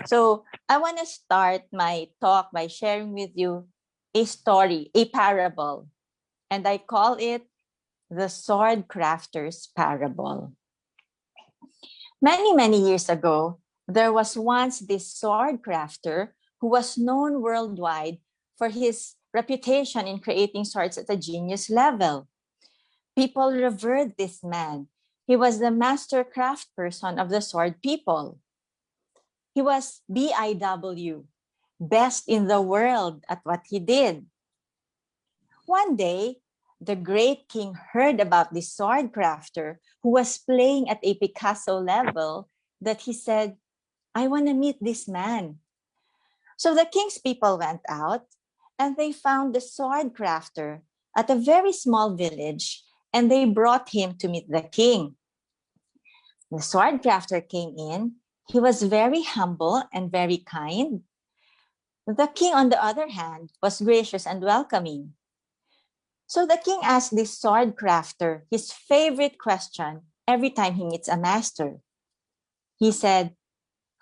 So I want to start my talk by sharing with you a story, a parable, and I call it the Sword Crafter's Parable. Many, many years ago, there was once this sword crafter who was known worldwide for his reputation in creating swords at a genius level. People revered this man. He was the master craft person of the sword people. He was BIW, best in the world at what he did. One day, the great king heard about this sword crafter who was playing at a Picasso level that he said, I want to meet this man. So the king's people went out and they found the sword crafter at a very small village and they brought him to meet the king. The sword crafter came in. He was very humble and very kind. The king, on the other hand, was gracious and welcoming. So the king asked this sword crafter his favorite question every time he meets a master. He said,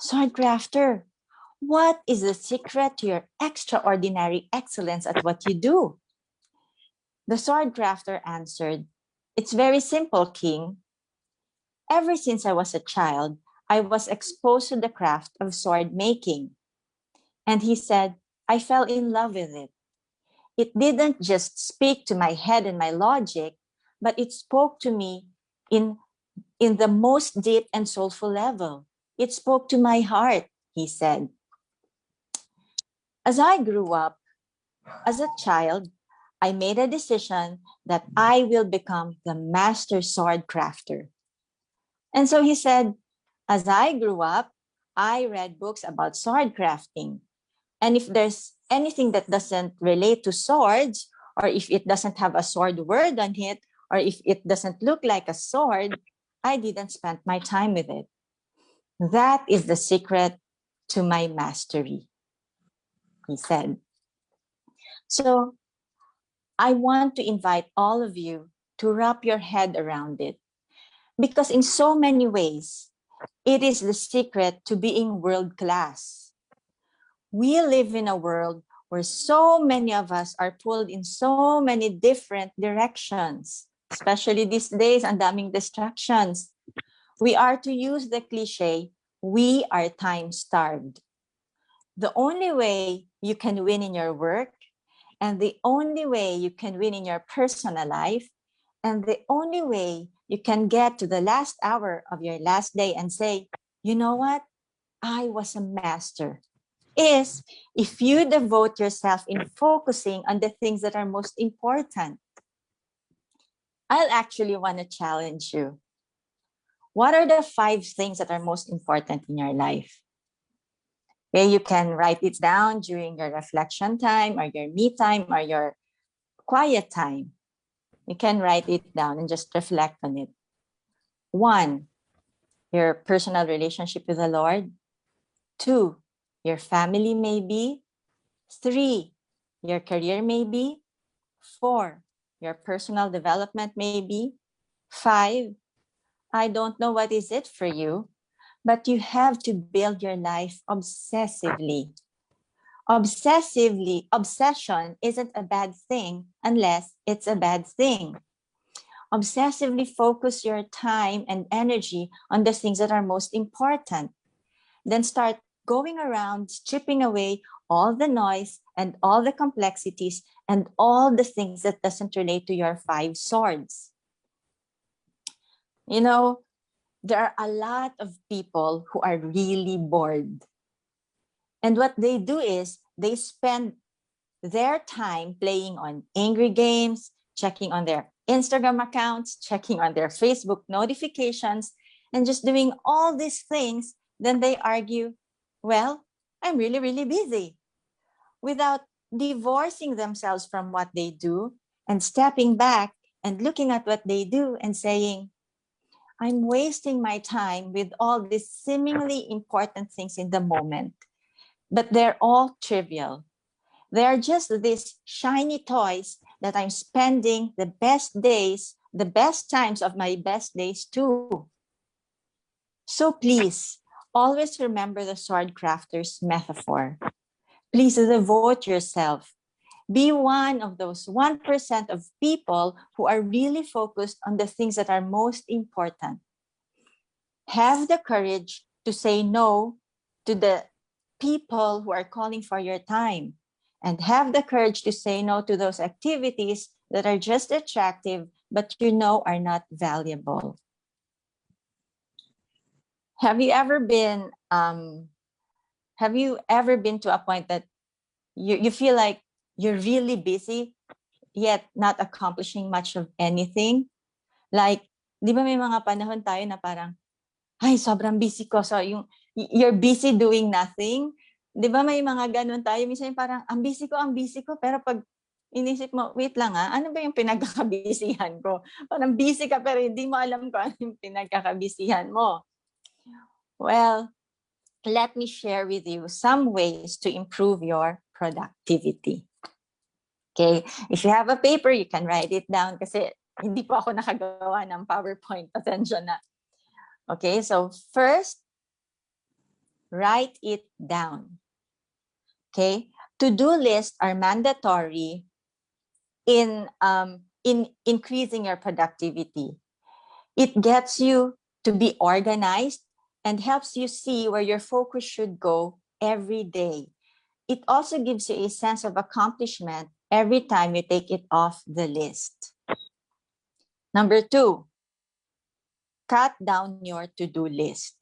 Sword crafter, what is the secret to your extraordinary excellence at what you do? The sword crafter answered, It's very simple, king. Ever since I was a child, I was exposed to the craft of sword making. And he said, I fell in love with it. It didn't just speak to my head and my logic, but it spoke to me in, in the most deep and soulful level. It spoke to my heart, he said. As I grew up, as a child, I made a decision that I will become the master sword crafter. And so he said, as I grew up, I read books about sword crafting. And if there's anything that doesn't relate to swords, or if it doesn't have a sword word on it, or if it doesn't look like a sword, I didn't spend my time with it. That is the secret to my mastery, he said. So I want to invite all of you to wrap your head around it, because in so many ways, it is the secret to being world class. We live in a world where so many of us are pulled in so many different directions, especially these days, ang daming distractions. We are to use the cliche, we are time starved. The only way you can win in your work, and the only way you can win in your personal life, and the only way you can get to the last hour of your last day and say, you know what? I was a master, is if you devote yourself in focusing on the things that are most important. I'll actually want to challenge you. What are the 5 things that are most important in your life? Okay, you can write it down during your reflection time or your me time or your quiet time. You can write it down and just reflect on it. 1, your personal relationship with the Lord. 2, your family maybe. 3, your career maybe. 4, your personal development maybe. 5, I don't know what is it for you, but you have to build your life obsessively. Obsession isn't a bad thing unless it's a bad thing. Obsessively focus your time and energy on the things that are most important. Then start going around stripping away all the noise and all the complexities and all the things that doesn't relate to your 5 swords. You know, there are a lot of people who are really bored. And what they do is they spend their time playing on angry games, checking on their Instagram accounts, checking on their Facebook notifications, and just doing all these things. Then they argue, well, I'm really, really busy, without divorcing themselves from what they do and stepping back and looking at what they do and saying, I'm wasting my time with all these seemingly important things in the moment, but they're all trivial. They're just these shiny toys that I'm spending the best days, the best times of my best days too. So please, Always remember the sword crafter's metaphor. Please devote yourself. Be one of those 1% of people who are really focused on the things that are most important. Have the courage to say no to the people who are calling for your time, and have the courage to say no to those activities that are just attractive but you know are not valuable. Have you ever been to a point that you feel like you're really busy yet not accomplishing much of anything? Like, di ba may mga panahon tayo na parang, ay, sobrang busy ko. So, you're busy doing nothing. Di ba may mga ganun tayo? Minsan parang, ang busy ko. Pero pag inisip mo, wait lang ano ba yung pinagkakabisihan ko? Parang busy ka pero hindi mo alam kung ano yung pinagkakabisihan mo. Well, let me share with you some ways to improve your productivity. Okay? If you have a paper, you can write it down kasi hindi po ako nakagawa ng PowerPoint. Attention na. Okay, so first, write it down. Okay, to-do lists are mandatory in increasing your productivity. It gets you to be organized and helps you see where your focus should go every day. It also gives you a sense of accomplishment every time you take it off the list. Number 2, cut down your to-do list.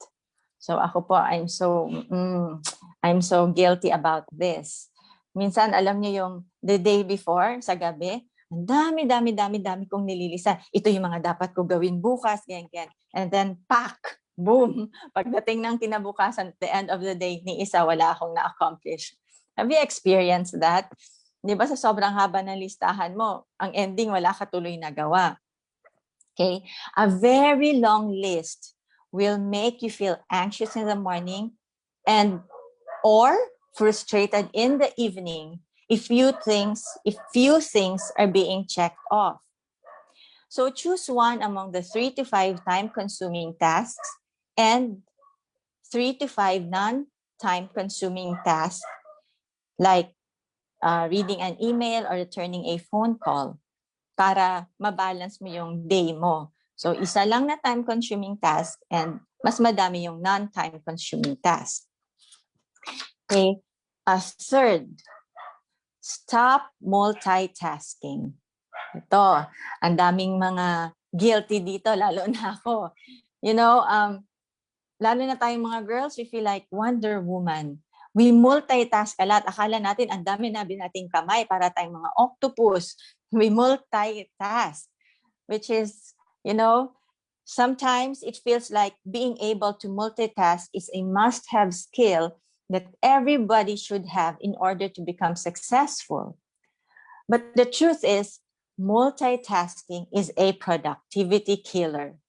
So ako po, I'm so guilty about this. Minsan, alam niyo yung the day before, sa gabi, ang dami kong nililisan. Ito yung mga dapat ko gawin bukas, ganyan. And then, pack, boom. Pagdating ng kinabukasan, at the end of the day, ni isa, wala akong na-accomplish. Have you experienced that? Di ba sa sobrang haba ng listahan mo, ang ending, wala ka tuloy na gawa. Okay? A very long list will make you feel anxious in the morning or frustrated in the evening if few things are being checked off. So choose one among the 3 to 5 time-consuming tasks and 3 to 5 non-time-consuming tasks like reading an email or returning a phone call para mabalance mo yung day mo. So, isa lang na time-consuming task and mas madami yung non-time-consuming task. Okay. Third, stop multitasking. Ito, ang daming mga guilty dito, lalo na ako. You know, lalo na tayong mga girls, we feel like Wonder Woman. We multitask a lot. Akala natin, ang dami nating kamay para tayong mga octopus. We multitask, which is, you know, sometimes it feels like being able to multitask is a must-have skill that everybody should have in order to become successful. But the truth is, multitasking is a productivity killer.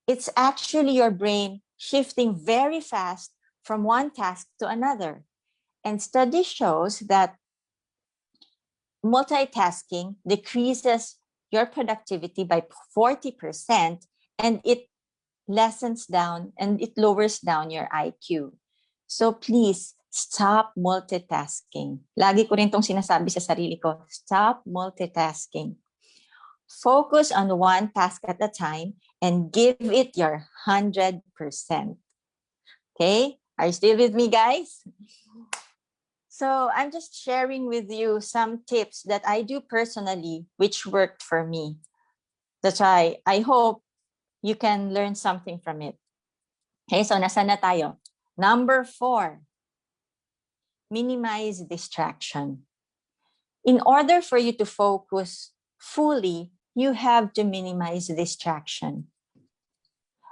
It's actually your brain shifting very fast from one task to another. And study shows that multitasking decreases your productivity by 40% and it lessens down and it lowers down your IQ. So please, stop multitasking. Lagi ko rin itong sinasabi sa sarili ko, stop multitasking. Focus on one task at a time and give it your 100%. Okay? Are you still with me, guys? So I'm just sharing with you some tips that I do personally, which worked for me. That's why I hope you can learn something from it. Okay, so nasa na tayo? Number 4, minimize distraction. In order for you to focus fully, you have to minimize distraction.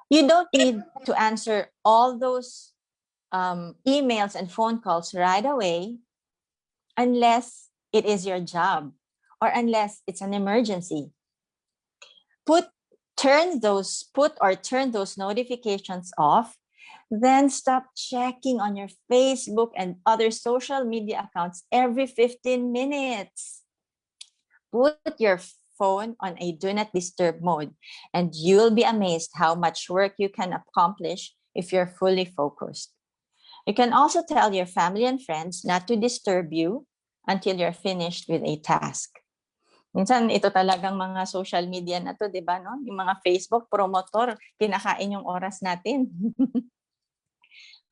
You don't need to answer all those emails and phone calls right away unless it is your job or unless it's an emergency. Turn those notifications off, then stop checking on your Facebook and other social media accounts every 15 minutes. Put your phone on a do not disturb mode, and you'll be amazed how much work you can accomplish if you're fully focused. You can also tell your family and friends not to disturb you until you're finished with a task. Minsan, ito talagang mga social media na to, di ba? No? Yung mga Facebook promotor, kinakain yung oras natin.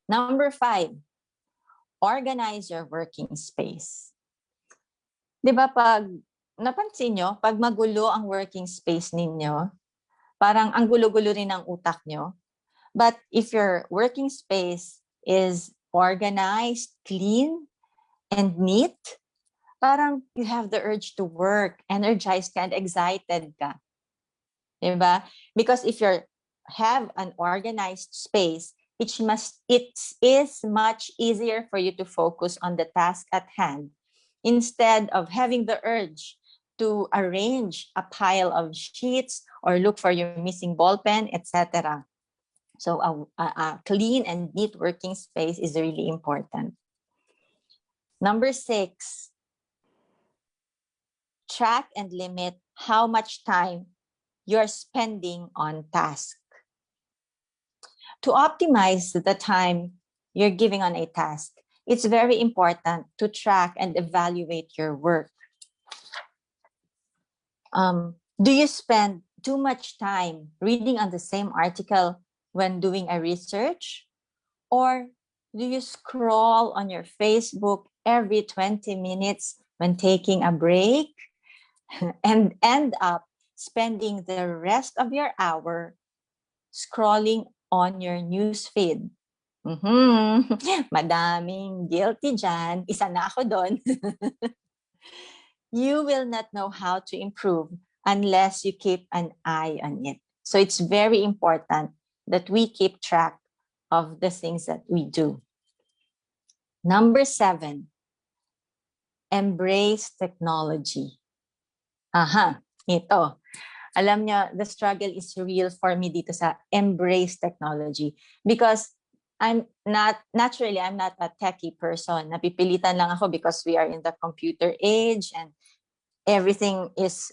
Number 5, organize your working space. Di ba pag, napansin nyo, pag magulo ang working space ninyo, parang ang gulo-gulo rin ang utak nyo. But if your working space is organized, clean, and neat, parang you have the urge to work, energized ka and excited ka. Diba? Because if you have an organized space, it is much easier for you to focus on the task at hand instead of having the urge to arrange a pile of sheets or look for your missing ball pen, etc. So a clean and neat working space is really important. Number 6, track and limit how much time you're spending on task. To optimize the time you're giving on a task, it's very important to track and evaluate your work. Do you spend too much time reading on the same article when doing a research? Or do you scroll on your Facebook every 20 minutes when taking a break and end up spending the rest of your hour scrolling on your news feed? Madaming guilty dyan. Isa na ako doon. You will not know how to improve unless you keep an eye on it. So it's very important that we keep track of the things that we do. Number 7, embrace technology. Ito. Alam niyo, the struggle is real for me dito sa embrace technology because I'm not a techie person. Napipilitan lang ako because we are in the computer age and everything is,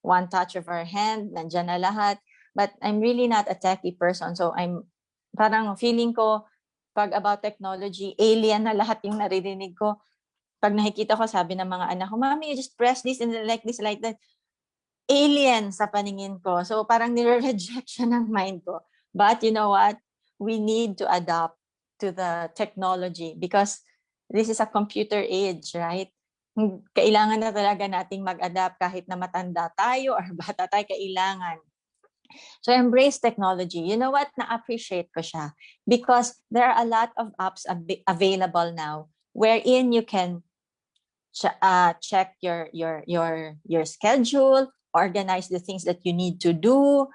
one touch of our hand, nandyan na lahat. But I'm really not a techie person. So I'm parang feeling ko, pag about technology, alien na lahat yung naririnig ko. Pag nakikita ko, sabi ng mga anak ko, Mommy, you just press this and like this, like that. Alien sa paningin ko. So parang nire-reject siya ng mind ko. But you know what? We need to adapt to the technology because this is a computer age, right? Kailangan na talaga nating mag-adapt kahit na matanda tayo or bata tayo, kailangan. So embrace technology. You know what? Na-appreciate ko siya because there are a lot of apps available now wherein you can check your schedule, organize the things that you need to do.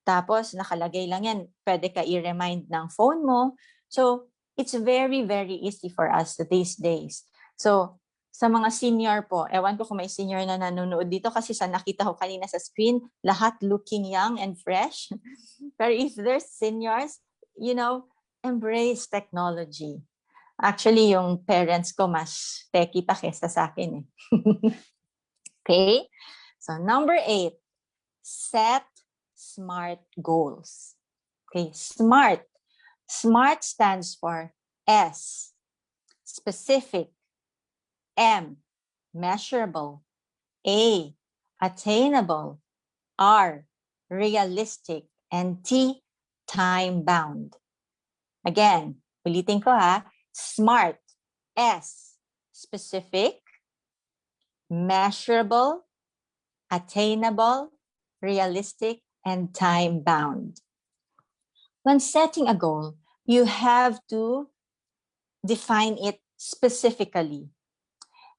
Tapos nakalagay lang yan. Pwede ka i-remind ng phone mo. So it's very, very easy for us these days. So sa mga senior po, ewan ko kung may senior na nanonood dito kasi sa nakita ko kanina sa screen, lahat looking young and fresh. Pero if there's seniors, embrace technology. Actually, yung parents ko mas techie pa kesa sa akin. Okay? So number 8, set SMART goals. Okay, SMART. SMART stands for S, specific, M, measurable, A, attainable, R, realistic, and T, time-bound. Again, ulitin ko SMART, S, specific, measurable, attainable, realistic, and time-bound. When setting a goal, you have to define it specifically.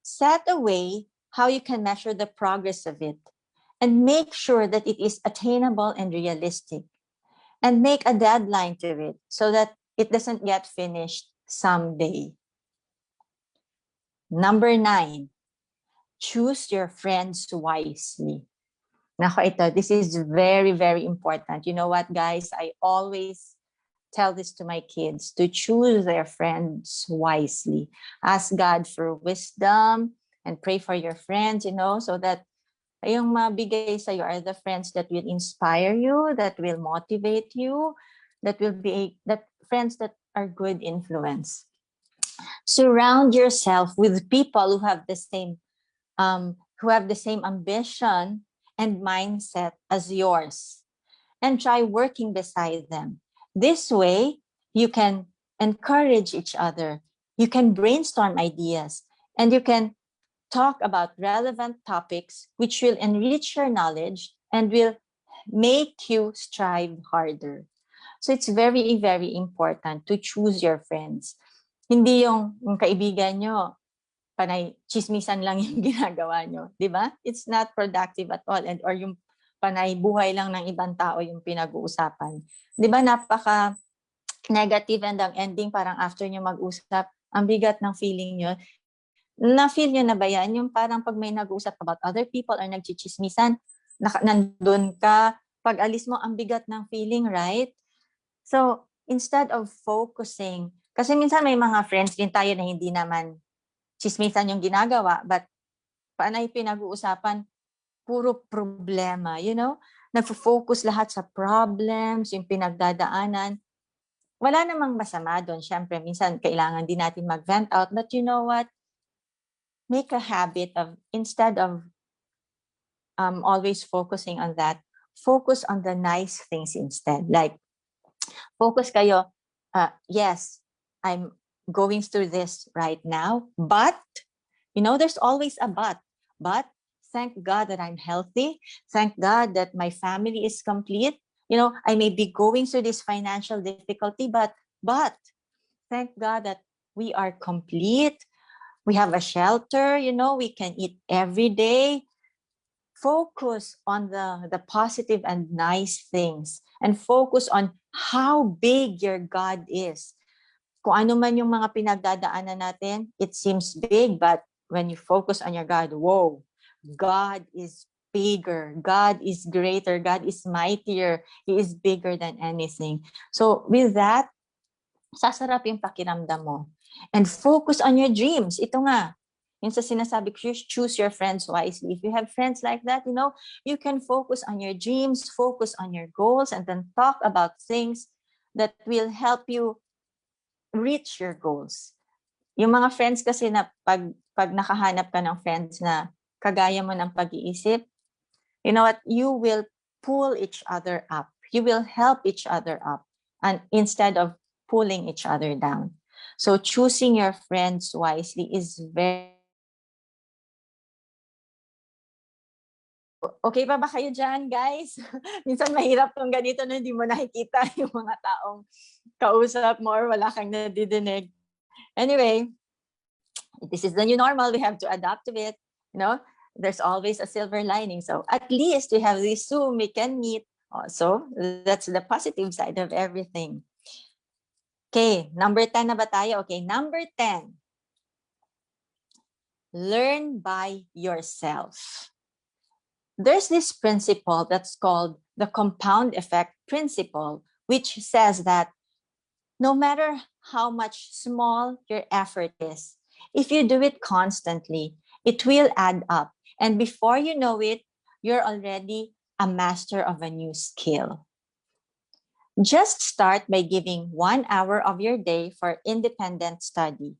Set a way how you can measure the progress of it and make sure that it is attainable and realistic. And make a deadline to it so that it doesn't get finished someday. Number 9, choose your friends wisely. Nako, this is very, very important. You know what, guys? I always tell this to my kids, to choose their friends wisely. Ask God for wisdom and pray for your friends, so that yung mabigay sa'yo are the friends that will inspire you, that will motivate you, that will be that friends that are good influence. Surround yourself with people who have the same ambition and mindset as yours, and try working beside them. This way, you can encourage each other, you can brainstorm ideas, and you can talk about relevant topics which will enrich your knowledge and will make you strive harder. So it's very, very important to choose your friends. Hindi yung kaibigan nyo, panay chismisan lang yung ginagawa nyo, di ba? It's not productive at all, and or yung panay buhay lang ng ibang tao yung pinag-uusapan. Di ba napaka negative, and ang ending parang after nyo mag-usap, ang bigat ng feeling nyo. Na-feel nyo na ba yan? Yung parang pag may nag-usap about other people or nagchichismisan, nandun ka, pag alis mo, ang bigat ng feeling, right? So, instead of focusing, kasi minsan may mga friends din tayo na hindi naman chismisan yung ginagawa, but paanay pinag-uusapan, puro problema, you know? Nagfo-focus lahat sa problems, yung pinagdadaanan. Wala namang masama doon. Siyempre, minsan kailangan din natin mag-vent out. But you know what? Make a habit of, instead of always focusing on that, focus on the nice things instead. Like, focus kayo, yes, I'm going through this right now, but, you know, there's always a but thank God that I'm healthy. Thank God that my family is complete. You know, I may be going through this financial difficulty, but thank God that we are complete. We have a shelter, you know, we can eat every day. Focus on the positive and nice things, and focus on how big your God is. Kung ano man yung mga pinagdadaanan natin, it seems big, but when you focus on your God, whoa, God is bigger, God is greater, God is mightier, He is bigger than anything. So with that, sasarap yung pakiramdam mo. And focus on your dreams. Ito nga, yung sa sinasabi ko, choose your friends wisely. If you have friends like that, you know, you can focus on your dreams, focus on your goals, and then talk about things that will help you reach your goals. Yung mga friends kasi na pag nakahanap ka ng friends na kagaya mo ng pag-iisip, you know what, you will pull each other up. You will help each other up, and instead of pulling each other down. So choosing your friends wisely is very... Okay pa ba kayo dyan, guys? Minsan mahirap tong ganito na hindi mo nakikita yung mga taong kausap mo or wala kang nadidinig. Anyway, this is the new normal. We have to adapt to it. You know, there's always a silver lining. So at least we have this Zoom, we can meet. So that's the positive side of everything. Okay, number 10 na ba tayo? Okay, number 10. Learn by yourself. There's this principle that's called the compound effect principle, which says that no matter how much small your effort is, if you do it constantly, it will add up. And before you know it, you're already a master of a new skill. Just start by giving 1 hour of your day for independent study.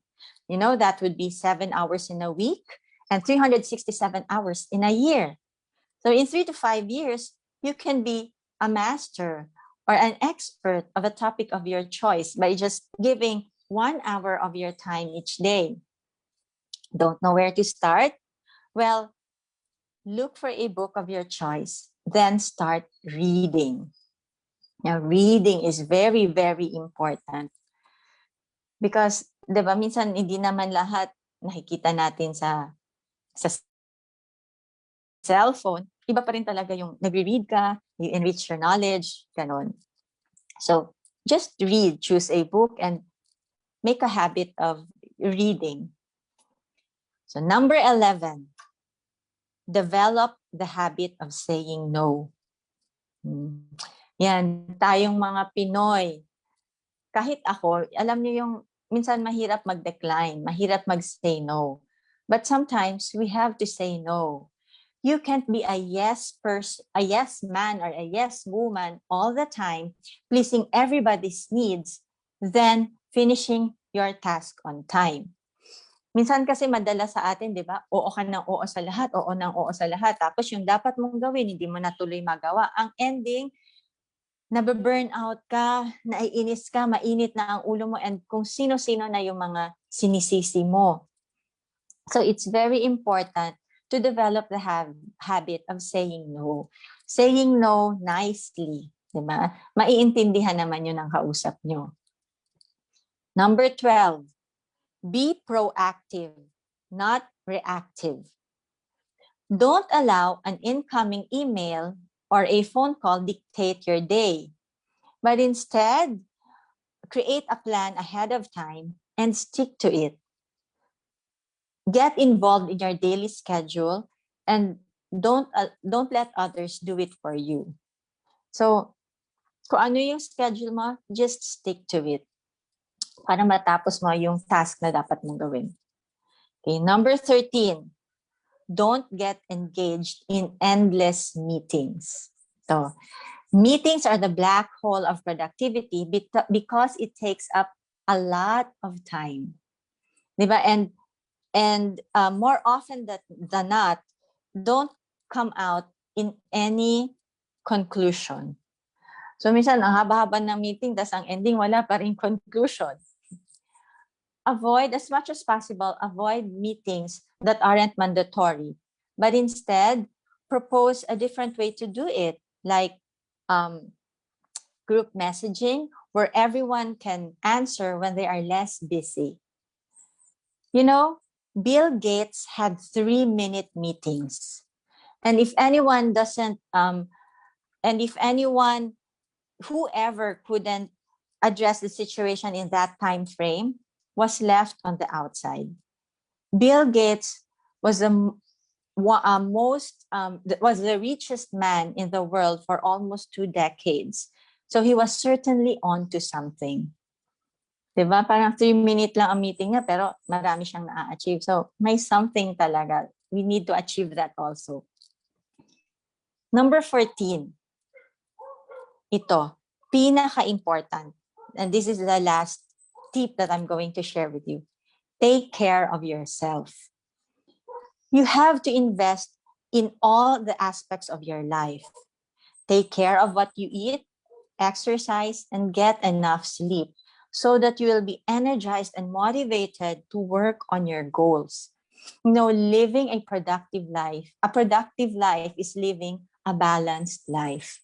You know, that would be 7 hours in a week and 367 hours in a year. So in 3 to 5 years, you can be a master or an expert of a topic of your choice by just giving 1 hour of your time each day. Don't know where to start? Well, look for a book of your choice, then start reading. Now, reading is very, very important because, di ba, minsan hindi naman lahat nakikita natin sa cellphone. Iba pa rin talaga yung nagre-read ka, you enrich your knowledge, ganon. So, just read, choose a book, and make a habit of reading. So, number 11, develop the habit of saying no. Yan, tayong mga Pinoy, kahit ako, alam niyo yung minsan mahirap mag-decline, mahirap mag-say no. But sometimes we have to say no. You can't be a yes person, a yes man or a yes woman all the time, pleasing everybody's needs, then finishing your task on time. Minsan kasi madalas sa atin, di ba? Oo ka ng oo sa lahat, oo ng oo sa lahat. Tapos yung dapat mong gawin, hindi mo natuloy magawa. Ang ending, nabe-burn out ka, naiinis ka, mainit na ang ulo mo, and kung sino-sino na yung mga sinisisi mo. So it's very important to develop the habit of saying no. Saying no nicely, di ba? Maiintindihan naman yun ng kausap nyo. Number 12, be proactive, not reactive. Don't allow an incoming email or a phone call dictate your day, but instead, create a plan ahead of time and stick to it. Get involved in your daily schedule and don't let others do it for you. So, kung ano yung schedule mo, just stick to it para matapos mo yung task na dapat mong gawin. Okay, number 13, don't get engaged in endless meetings. So, meetings are the black hole of productivity because it takes up a lot of time. Diba? And more often than not, don't come out in any conclusion. So minsan, ang haba-haba ng meeting, tas ang ending, wala pa rin conclusion. Avoid, as much as possible, avoid meetings that aren't mandatory, but instead, propose a different way to do it, like group messaging, where everyone can answer when they are less busy. You know, Bill Gates had 3-minute meetings. And if anyone whoever couldn't address the situation in that time frame was left on the outside. Bill Gates was was the richest man in the world for almost 2 decades. So he was certainly on to something. Diba? Parang 3-minute lang ang meeting niya, pero marami siyang na-achieve. So may something talaga. We need to achieve that also. Number 14. Ito, pinaka-important. And this is the last tip that I'm going to share with you. Take care of yourself. You have to invest in all the aspects of your life. Take care of what you eat, exercise, and get enough sleep so that you will be energized and motivated to work on your goals. You know, living a productive life is living a balanced life.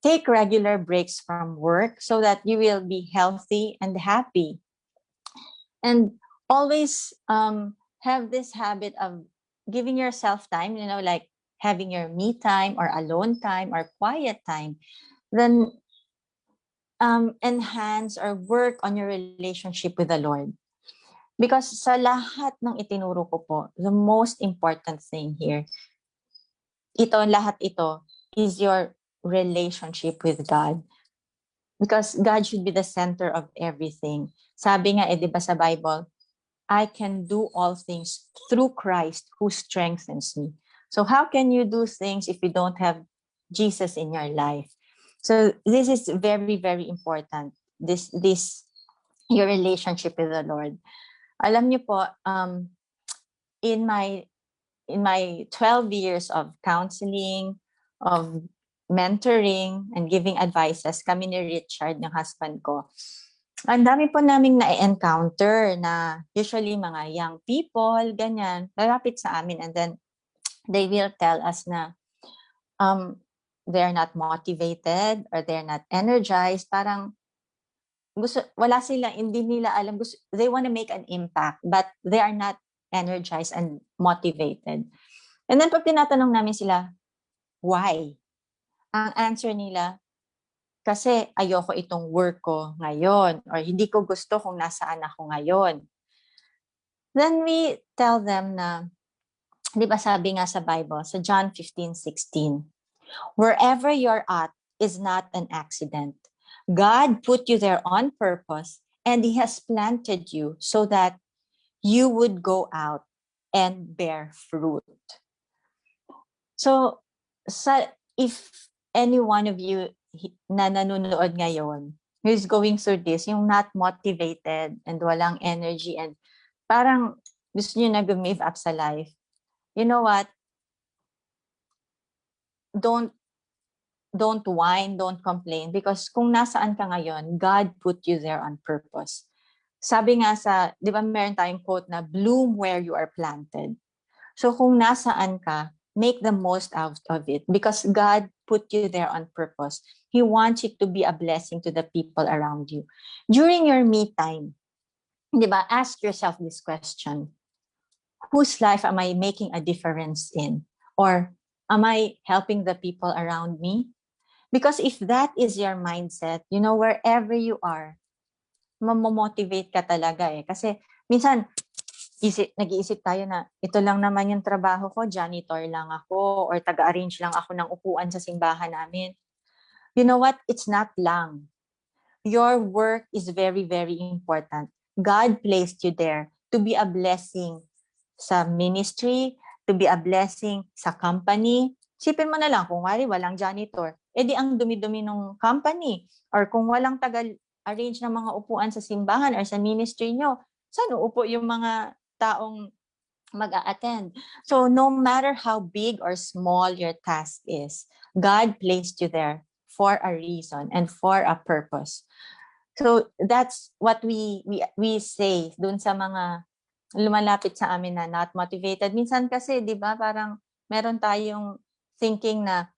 Take regular breaks from work so that you will be healthy and happy. And always have this habit of giving yourself time, you know, like having your me time or alone time or quiet time. Then enhance or work on your relationship with the Lord. Because sa lahat ng itinuro ko po, the most important thing here, lahat ito is your relationship with God. Because God should be the center of everything. Sabi nga, di ba sa Bible, I can do all things through Christ who strengthens me. So how can you do things if you don't have Jesus in your life? So this is very, very important. This your relationship with the Lord. Alam niyo po, in my 12 years of counseling, of mentoring, and giving advices, kami ni Richard, ng husband ko, ang dami po naming na-encounter na usually mga young people, ganyan, lalapit sa amin, and then they will tell us na they're not motivated or they're not energized. Parang wala sila, hindi nila alam, they want to make an impact, but they are not energized and motivated. And then pag tinatanong namin sila, why? Ang answer nila, kasi ayoko itong work ko ngayon, or hindi ko gusto kung nasaan ako ngayon. Then we tell them na, di ba sabi nga sa Bible, sa John 15:16, wherever you're at is not an accident. God put you there on purpose, and He has planted you so that you would go out and bear fruit. So, if any one of you na nanonood ngayon who's going through this, yung not motivated and walang energy and parang gusto nyo na give up sa life, you know what? Don't whine, don't complain, because kung nasaan ka ngayon, God put you there on purpose. Sabi nga sa, di ba meron tayong quote na, bloom where you are planted. So kung nasaan ka, make the most out of it because God put you there on purpose. He wants you to be a blessing to the people around you. During your me time, di ba, ask yourself this question. Whose life am I making a difference in? Or am I helping the people around me? Because if that is your mindset, you know, wherever you are, mamomotivate ka talaga eh. Kasi minsan, nag-iisip tayo na ito lang naman yung trabaho ko, janitor lang ako, or taga-arrange lang ako ng upuan sa simbahan namin. You know what? It's not lang. Your work is very, very important. God placed you there to be a blessing sa ministry, to be a blessing sa company. Sipin mo na lang, kung walang janitor, edi ang dumi-dumi ng company. Or kung walang taga-arrange ng mga upuan sa simbahan or sa ministry nyo, saan uupo yung mga taong mag-a-attend? So no matter how big or small your task is, God placed you there for a reason and for a purpose. So that's what we say dun sa mga lumalapit sa amin na not motivated. Minsan kasi, di ba, parang meron tayong thinking na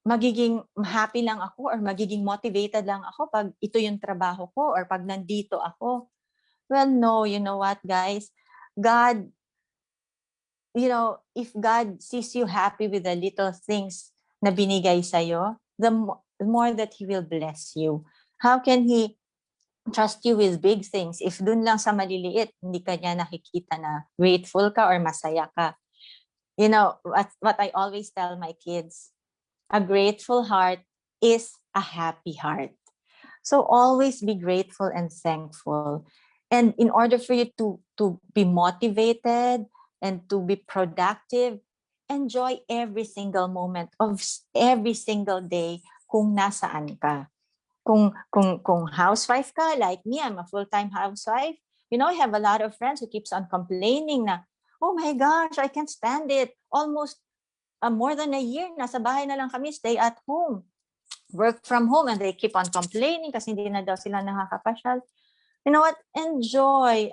magiging happy lang ako or magiging motivated lang ako pag ito yung trabaho ko or pag nandito ako. Well, no, you know what, guys? God, you know, if God sees you happy with the little things na binigay sa'yo, the more that He will bless you. How can He trust you with big things if dun lang sa maliliit, hindi ka niya nakikita na grateful ka or masaya ka? You know, what I always tell my kids, a grateful heart is a happy heart. So always be grateful and thankful. And in order for you to be motivated and to be productive, enjoy every single moment of every single day kung nasaan ka. Kung housewife ka, like me, I'm a full-time housewife. You know, I have a lot of friends who keeps on complaining na, oh my gosh, I can't stand it. Almost more than a year, nasa bahay na lang kami, stay at home. Work from home, and they keep on complaining kasi hindi na daw sila nakakapasyal. You know what? Enjoy.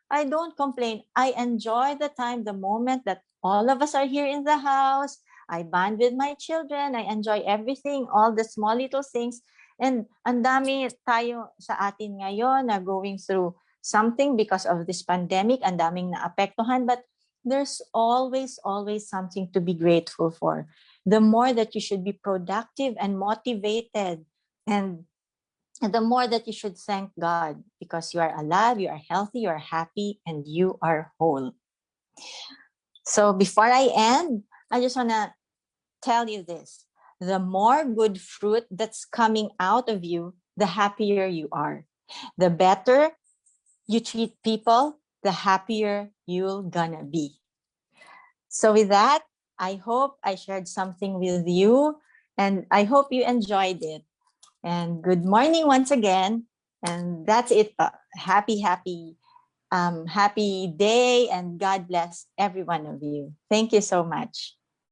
I don't complain. I enjoy the time, the moment that all of us are here in the house. I bond with my children. I enjoy everything, all the small little things. And ang dami tayo sa atin ngayon na going through something because of this pandemic. Ang daming naapektuhan. But there's always something to be grateful for. The more that you should be productive and motivated, and the more that you should thank God because you are alive, you are healthy, you are happy, and you are whole. So before I end, I just want to tell you this. The more good fruit that's coming out of you, the happier you are. The better you treat people, the happier you're gonna be. So with that, I hope I shared something with you, and I hope you enjoyed it. And good morning once again. And that's it. Happy day, and God bless every one of you. Thank you so much.